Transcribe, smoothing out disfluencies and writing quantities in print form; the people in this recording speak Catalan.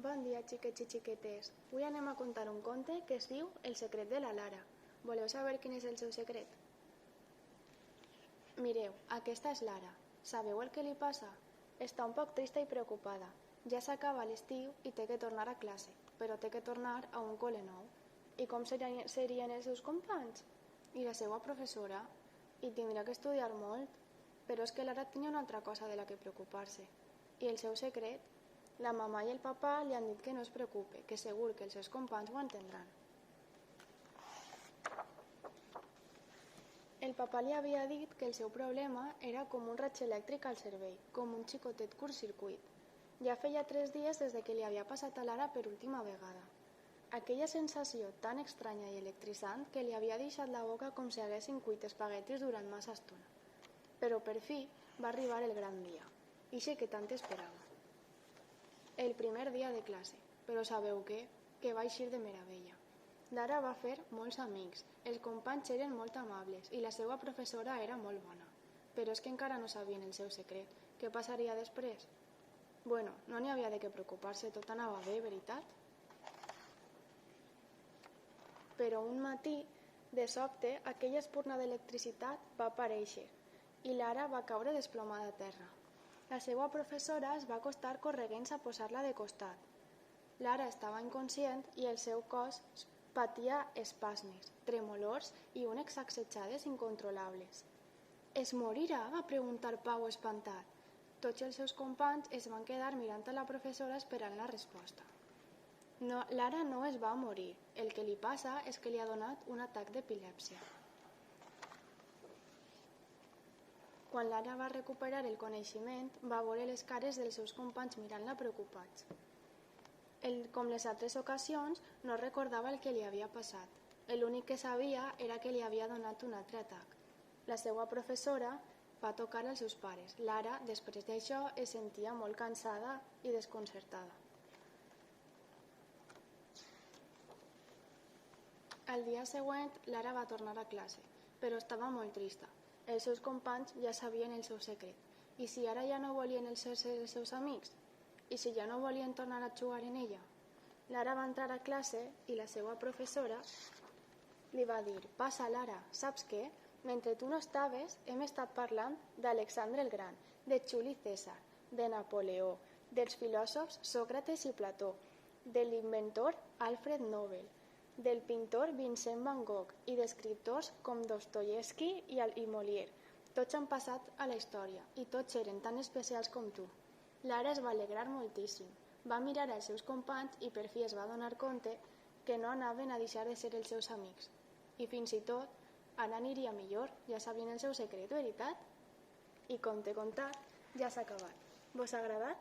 Bon dia, xiquets i xiquetes. Avui anem a contar un conte que es diu El secret de la Lara. Voleu saber quin és el seu secret? Mireu, aquesta és Lara. Sabeu el que li passa? Està un poc trista i preocupada. Ja s'acaba l'estiu i té que tornar a classe, però té que tornar a un col·le nou. I com serien els seus companys? I la seva professora? I tindrà que estudiar molt. Però és que Lara tenia una altra cosa de la que preocupar-se. I el seu secret? La mamà i el papà li han dit que no es preocupe, que segur que els seus companys ho entendran. El papà li havia dit que el seu problema era com un raig elèctric al cervell, com un xicotet curtcircuit. Ja feia 3 dies des que li havia passat a Lara per última vegada. Aquella sensació tan estranya i electritzant que li havia deixat la boca com si haguessin cuit espaguetis durant massa estona. Però per fi va arribar el gran dia, ixe que tant esperava. El primer dia de classe, però sabeu què? Que va eixir de meravella. Lara va fer molts amics, els companys eren molt amables i la seva professora era molt bona. Però és que encara no sabien el seu secret. Què passaria després? Bueno, no n'hi havia de què preocupar-se, tot anava bé, veritat? Però un matí, de sobte, aquella espurna d'electricitat va aparèixer i Lara va caure desplomada a terra. La seva professora es va acostar correguents a posar-la de costat. Lara estava inconscient i el seu cos patia espasmes, tremolors i unes sacsejades incontrolables. «Es morirà?», va preguntar Pau espantat. Tots els seus companys es van quedar mirant a la professora esperant la resposta. No, Lara no es va morir. El que li passa és que li ha donat un atac d'epilèpsia. Quan Lara va recuperar el coneixement, va veure les cares dels seus companys mirant-la preocupats. Com les altres ocasions, no recordava el que li havia passat. L'únic que sabia era que li havia donat un altre atac. La seva professora va tocar als seus pares. Lara, després d'això, es sentia molt cansada i desconcertada. El dia següent, Lara va tornar a classe, però estava molt trista. Els seus companys ja sabien el seu secret. I si ara ja no volien ser els seus amics? I si ja no volien tornar a jugar en ella? Lara va entrar a classe i la seva professora li va dir: «Passa, Lara, saps què? Mentre tu no estaves, hem estat parlant d'Alexandre el Gran, de Juli Cèsar, de Napoleó, dels filòsofs Sòcrates i Plató, de l'inventor Alfred Nobel, del pintor Vincent van Gogh i d'escriptors com Dostoievski i Molière. Tots han passat a la història i tots eren tan especials com tu». Lara es va alegrar moltíssim. Va mirar als seus companys i per fi es va donar compte que no anaven a deixar de ser els seus amics. I fins i tot, ara aniria millor, ja sabien el seu secret, veritat? I conte contat, ja s'ha acabat. Vos ha agradat?